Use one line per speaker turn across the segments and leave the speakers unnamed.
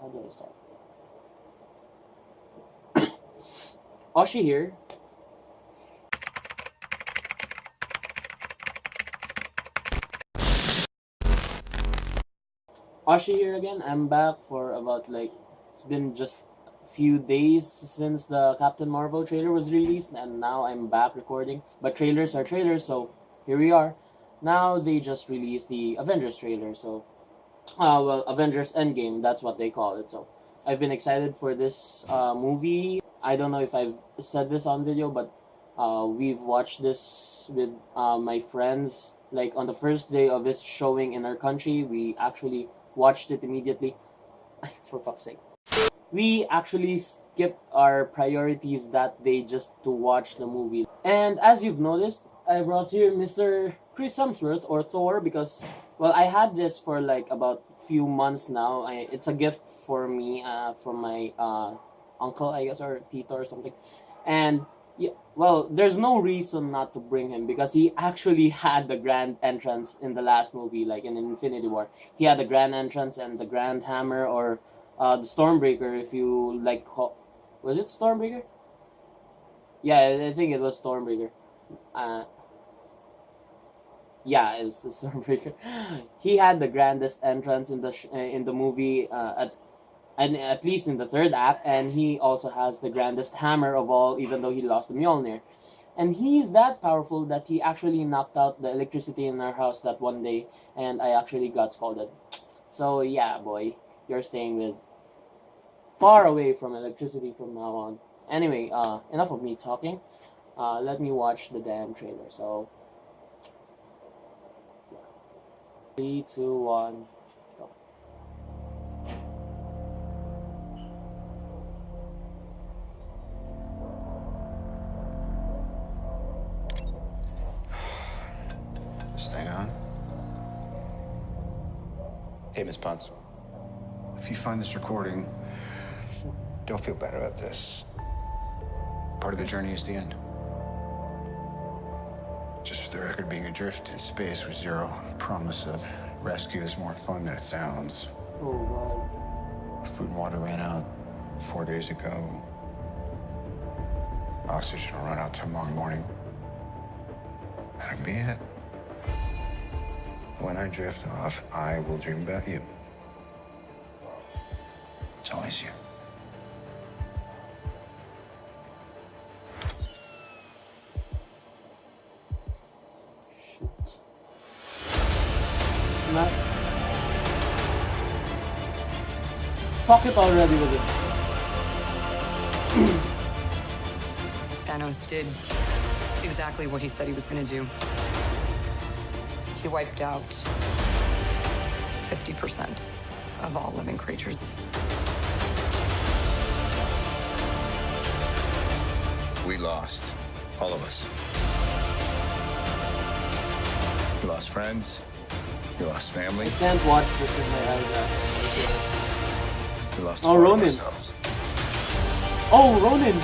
How do I start? Oshi here. Oshi here again. I'm back for about it's been just a few days since the Captain Marvel trailer was released, and now I'm back recording. But trailers are trailers, so here we are. Now they just released the Avengers trailer, so Avengers Endgame, that's what they call it. So I've been excited for this movie. I don't know if I've said this on video, but we've watched this with my friends. Like on the first day of its showing in our country, we actually watched it immediately. For fuck's sake. We actually skipped our priorities that day just to watch the movie. And as you've noticed, I brought here Mr. Chris Hemsworth, or Thor, because well, I had this for like about few months now. It's a gift for me from my uncle, I guess, or tito or something. And yeah, well, there's no reason not to bring him because he actually had the grand entrance in the last movie, like in Infinity War. He had the grand entrance and the grand hammer, or the Stormbreaker, if you like. Was it Stormbreaker? Yeah, I think it was Stormbreaker. Uh, yeah, it was the Stormbreaker. He had the grandest entrance in the movie, at least in the third act, and he also has the grandest hammer of all, even though he lost the Mjolnir. And he's that powerful that he actually knocked out the electricity in our house that one day, and I actually got scolded. So yeah, boy, you're staying with far away from electricity from now on. Anyway, enough of me talking. Let me watch the damn trailer. So, 3, 2, 1, go.
Stay on. Hey, Miss Potts. If you find this recording, don't feel bad about this. Part of the journey is the end. Just for the record, being adrift in space with zero promise of rescue is more fun than it sounds.
Oh god.
Food and water ran out 4 days ago. Oxygen will run out tomorrow morning. That'll be it. When I drift off, I will dream about you. It's always you.
Shit. Not... Fuck it already with it.
Thanos did exactly what he said he was going to do. He wiped out 50% of all living creatures.
We lost. All of us. We lost friends. We lost family.
I can't watch this with my eyes.
We lost
Oh,
part of
Ronin.
ourselves.
Oh, Ronin!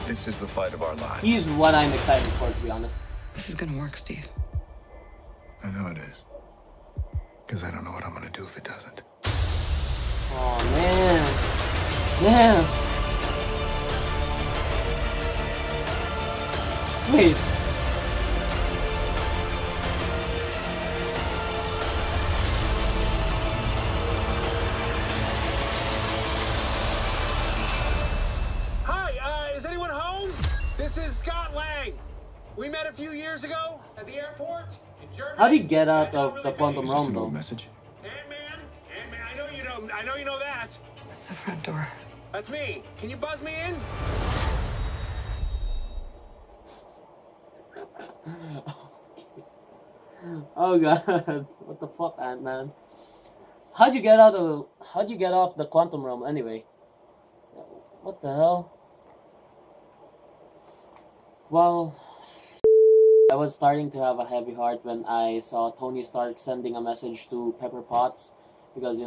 This is the fight of our lives.
He's what I'm excited for, to be honest.
This is going to work, Steve.
I know it is. Because I don't know what I'm going to do if it doesn't.
Oh, man. Man. Wait.
Hi, is anyone home? This is Scott Lang. We met a few years ago at the airport in Germany.
How do you get out of the quantum realm, though?
Message?
Ant-Man, I know you know that.
It's the front door.
That's me. Can you buzz me in?
Oh god, what the fuck, Ant-Man? How'd you get off the quantum realm anyway? What the hell? Well, I was starting to have a heavy heart when I saw Tony Stark sending a message to Pepper Potts, because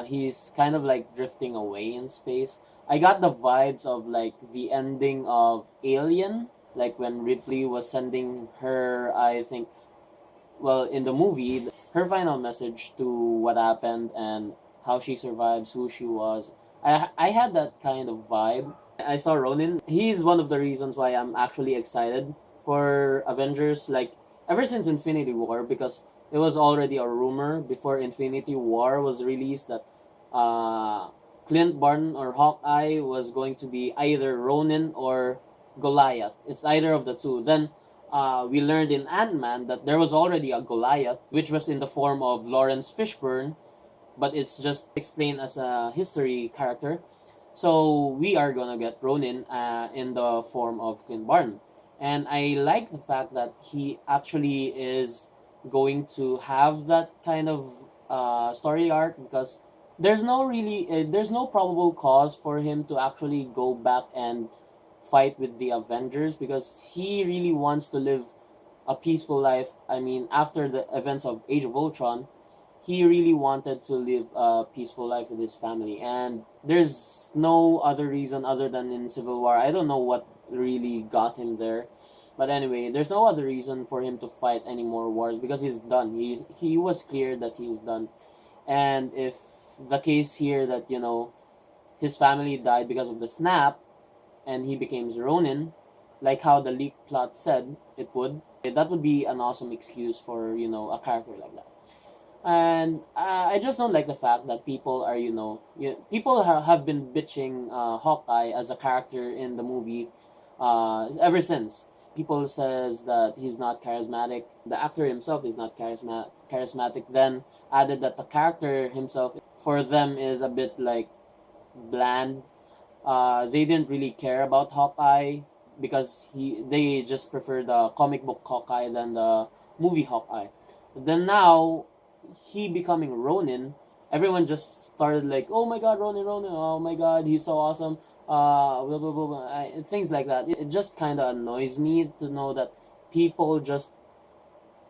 he's kind of like drifting away in space. I got the vibes of like the ending of Alien, like when Ripley was sending her, I think, well, in the movie, her final message to what happened and how she survives, who she was. I had that kind of vibe. I saw Ronin. He's one of the reasons why I'm actually excited for Avengers, like ever since Infinity War, because it was already a rumor before Infinity War was released that uh, Clint Barton or Hawkeye was going to be either Ronin or Goliath. It's either of the two. Then we learned in Ant-Man that there was already a Goliath, which was in the form of Lawrence Fishburne, but it's just explained as a history character. So we are gonna get Ronin in the form of Clint Barton, and I like the fact that he actually is going to have that kind of story arc, because there's no probable cause for him to actually go back and fight with the Avengers, because he really wants to live a peaceful life. I mean, after the events of Age of Ultron, he really wanted to live a peaceful life with his family, and there's no other reason other than in Civil War. I don't know what really got him there, but anyway, there's no other reason for him to fight any more wars, because he's done. He was clear that he's done. And if the case here that, you know, his family died because of the snap and he became Ronin, like how the leak plot said it would, that would be an awesome excuse for, you know, a character like that. And I just don't like the fact that people are, people have been bitching Hawkeye as a character in the movie ever since. People says that he's not charismatic. The actor himself is not charismatic. Then added that the character himself for them is a bit like bland. They didn't really care about Hawkeye because they just prefer the comic book Hawkeye than the movie Hawkeye. But then now he becoming Ronin, everyone just started like, oh my god, Ronin, oh my god, he's so awesome, blah, blah, blah, blah. Things like that. It just kind of annoys me to know that people just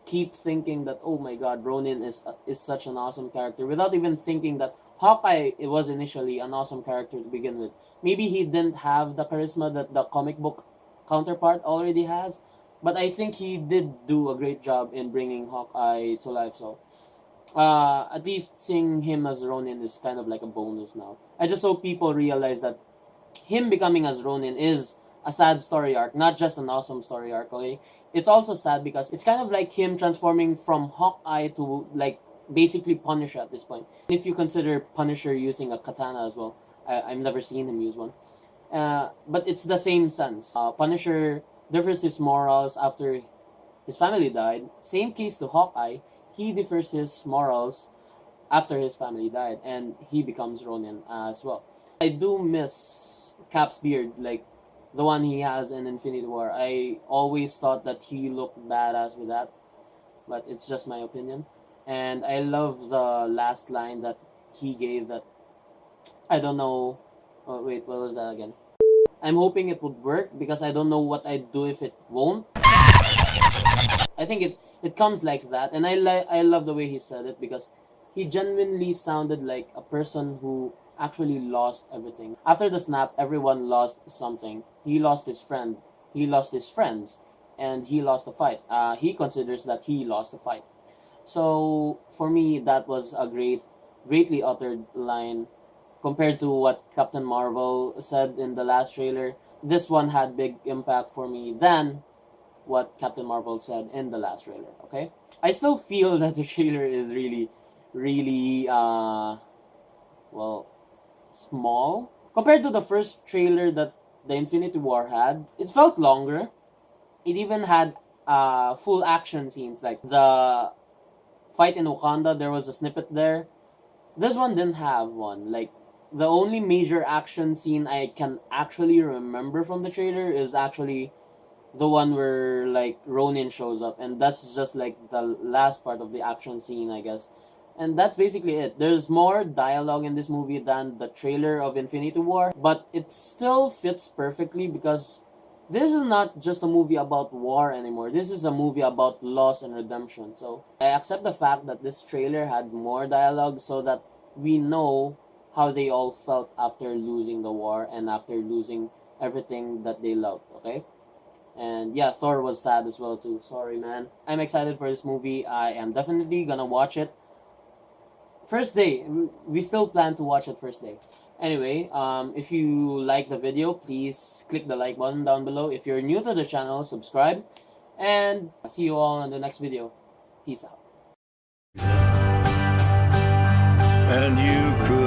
keep thinking that, oh my god, Ronin is such an awesome character, without even thinking that Hawkeye, it was initially an awesome character to begin with. Maybe he didn't have the charisma that the comic book counterpart already has, but I think he did do a great job in bringing Hawkeye to life. So at least seeing him as Ronin is kind of like a bonus now. I just hope people realize that him becoming as Ronin is a sad story arc, not just an awesome story arc, okay? It's also sad because it's kind of like him transforming from Hawkeye to like basically Punisher at this point. If you consider Punisher using a katana as well, I've never seen him use one. But it's the same sense. Punisher differs his morals after his family died. Same case to Hawkeye. He differs his morals after his family died, and he becomes Ronin as well. I do miss Cap's beard, like the one he has in Infinity War. I always thought that he looked badass with that, but it's just my opinion. And I love the last line that he gave that, I don't know. Oh, wait, what was that again? I'm hoping it would work because I don't know what I'd do if it won't. I think it comes like that, and I love the way he said it because he genuinely sounded like a person who actually lost everything. After the snap, everyone lost something. He lost his friend, he lost his friends, and he lost the fight. He considers that he lost the fight. So for me, that was a greatly uttered line compared to what Captain Marvel said in the last trailer. This one had big impact for me than what Captain Marvel said in the last trailer. Okay, I still feel that the trailer is really well, small compared to the first trailer that the Infinity War had. It felt longer. It even had full action scenes, like the fight in Wakanda. There was a snippet there. This one didn't have one. Like, the only major action scene I can actually remember from the trailer is actually the one where like Ronin shows up, and that's just like the last part of the action scene, I guess. And that's basically it. There's more dialogue in this movie than the trailer of Infinity War, but it still fits perfectly because this is not just a movie about war anymore. This is a movie about loss and redemption. So I accept the fact that this trailer had more dialogue so that we know how they all felt after losing the war and after losing everything that they loved, okay? And yeah, Thor was sad as well too. Sorry, man. I'm excited for this movie. I am definitely gonna watch it. first day. We still plan to watch it first day. Anyway, if you like the video, please click the like button down below. If you're new to the channel, subscribe. And see you all in the next video. Peace out.
And you could